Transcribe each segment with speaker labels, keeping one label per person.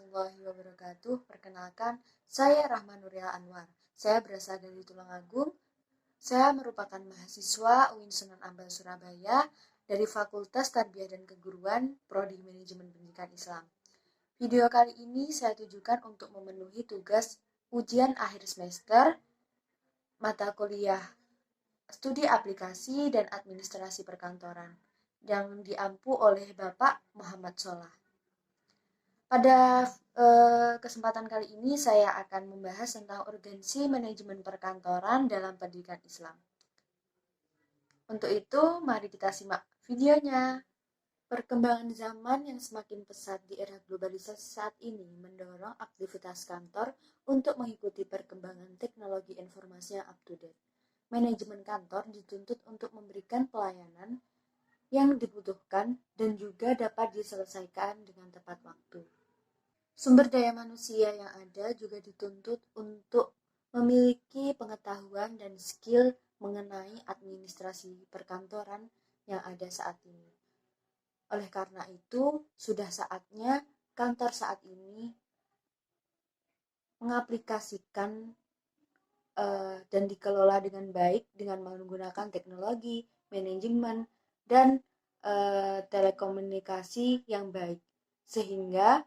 Speaker 1: warahmatullahi wabarakatuh. Perkenalkan, saya Rahma Nuril Anwar. Saya berasal dari Tulungagung. Saya merupakan mahasiswa UIN Sunan Ampel Surabaya dari Fakultas Tarbiyah dan Keguruan, Prodi Manajemen Pendidikan Islam. Video kali ini saya tujukan untuk memenuhi tugas ujian akhir semester mata kuliah Studi Aplikasi dan Administrasi Perkantoran yang diampu oleh Bapak Muhammad Solah. Pada kesempatan kali ini saya akan membahas tentang urgensi manajemen perkantoran dalam pendidikan Islam. Untuk itu, mari kita simak videonya. Perkembangan zaman yang semakin pesat di era globalisasi saat ini mendorong aktivitas kantor untuk mengikuti perkembangan teknologi informasi yang up-to-date. Manajemen kantor dituntut untuk memberikan pelayanan yang dibutuhkan dan juga dapat diselesaikan dengan tepat waktu. Sumber daya manusia yang ada juga dituntut untuk memiliki pengetahuan dan skill mengenai administrasi perkantoran yang ada saat ini. Oleh karena itu, sudah saatnya kantor saat ini mengaplikasikan dan dikelola dengan baik dengan menggunakan teknologi, manajemen, dan telekomunikasi yang baik, sehingga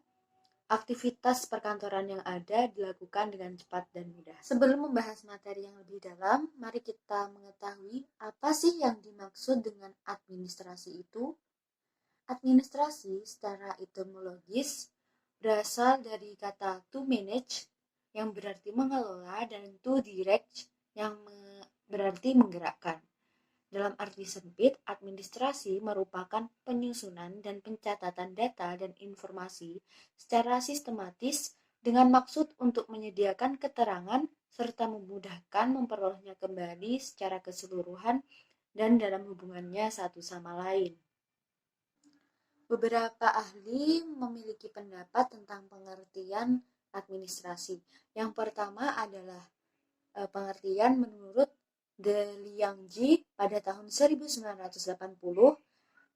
Speaker 1: aktivitas perkantoran yang ada dilakukan dengan cepat dan mudah. Sebelum membahas materi yang lebih dalam, mari kita mengetahui apa sih yang dimaksud dengan administrasi itu. Administrasi secara etimologis berasal dari kata to manage yang berarti mengelola dan to direct yang berarti menggerakkan. Dalam arti sempit, administrasi merupakan penyusunan dan pencatatan data dan informasi secara sistematis dengan maksud untuk menyediakan keterangan serta memudahkan memperolehnya kembali secara keseluruhan dan dalam hubungannya satu sama lain. Beberapa ahli memiliki pendapat tentang pengertian administrasi. Yang pertama adalah pengertian menurut De Liangji pada tahun 1980,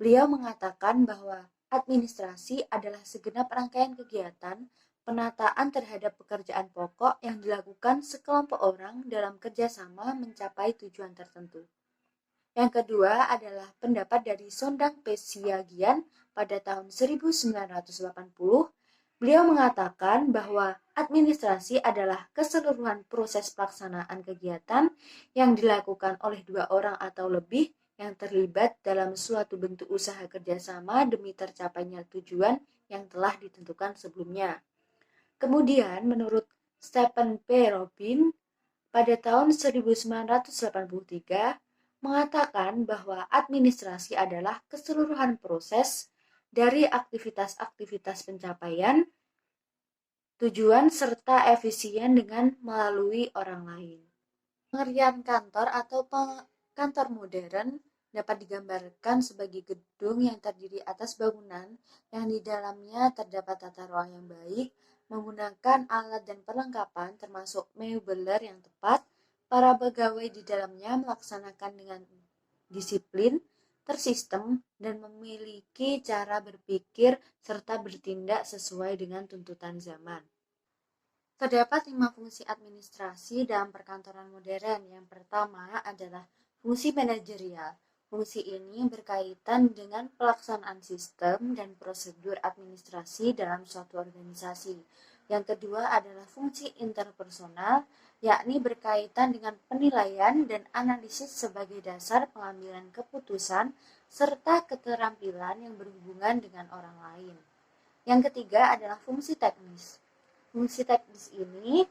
Speaker 1: beliau mengatakan bahwa administrasi adalah segenap rangkaian kegiatan penataan terhadap pekerjaan pokok yang dilakukan sekelompok orang dalam kerjasama mencapai tujuan tertentu. Yang kedua adalah pendapat dari Sondang Pesiagian pada tahun 1980. Beliau mengatakan bahwa administrasi adalah keseluruhan proses pelaksanaan kegiatan yang dilakukan oleh dua orang atau lebih yang terlibat dalam suatu bentuk usaha kerjasama demi tercapainya tujuan yang telah ditentukan sebelumnya. Kemudian menurut Stephen P. Robin pada tahun 1983 mengatakan bahwa administrasi adalah keseluruhan proses dari aktivitas-aktivitas pencapaian tujuan serta efisien dengan melalui orang lain. Pengertian kantor atau kantor modern dapat digambarkan sebagai gedung yang terdiri atas bangunan yang di dalamnya terdapat tata ruang yang baik, menggunakan alat dan perlengkapan termasuk meubeler yang tepat. Para pegawai di dalamnya melaksanakan dengan disiplin, tersistem, dan memiliki cara berpikir serta bertindak sesuai dengan tuntutan zaman. Terdapat 5 fungsi administrasi dalam perkantoran modern. Yang pertama adalah fungsi manajerial. Fungsi ini berkaitan dengan pelaksanaan sistem dan prosedur administrasi dalam suatu organisasi. Yang kedua adalah fungsi interpersonal, yakni berkaitan dengan penilaian dan analisis sebagai dasar pengambilan keputusan serta keterampilan yang berhubungan dengan orang lain. Yang ketiga adalah fungsi teknis. Fungsi teknis ini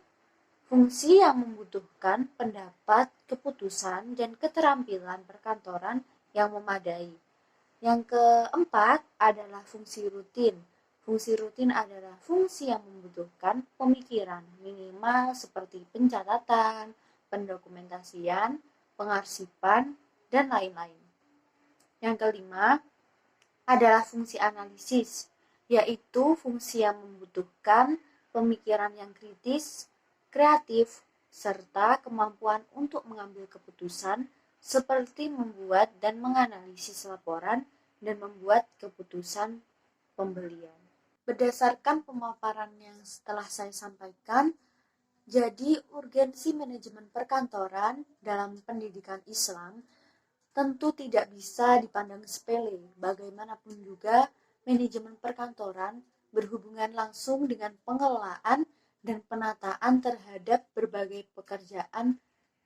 Speaker 1: fungsi yang membutuhkan pendapat, keputusan, dan keterampilan perkantoran yang memadai. Yang keempat adalah fungsi rutin. Fungsi rutin adalah fungsi yang membutuhkan pemikiran minimal seperti pencatatan, pendokumentasian, pengarsipan, dan lain-lain. Yang kelima adalah fungsi analisis, yaitu fungsi yang membutuhkan pemikiran yang kritis, kreatif, serta kemampuan untuk mengambil keputusan seperti membuat dan menganalisis laporan dan membuat keputusan pembelian. Berdasarkan pemaparan yang setelah saya sampaikan, jadi urgensi manajemen perkantoran dalam pendidikan Islam tentu tidak bisa dipandang sepele. Bagaimanapun juga, manajemen perkantoran berhubungan langsung dengan pengelolaan dan penataan terhadap berbagai pekerjaan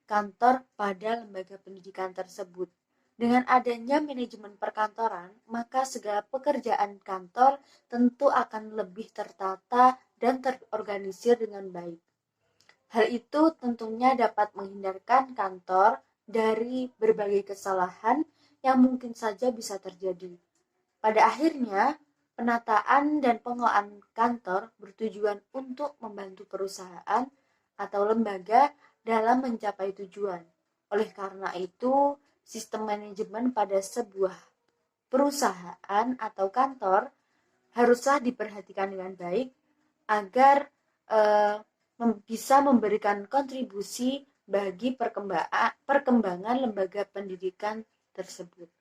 Speaker 1: kantor pada lembaga pendidikan tersebut. Dengan adanya manajemen perkantoran, maka segala pekerjaan kantor tentu akan lebih tertata dan terorganisir dengan baik. Hal itu tentunya dapat menghindarkan kantor dari berbagai kesalahan yang mungkin saja bisa terjadi. Pada akhirnya, penataan dan pengelolaan kantor bertujuan untuk membantu perusahaan atau lembaga dalam mencapai tujuan. Oleh karena itu, sistem manajemen pada sebuah perusahaan atau kantor haruslah diperhatikan dengan baik agar bisa memberikan kontribusi bagi perkembangan lembaga pendidikan tersebut.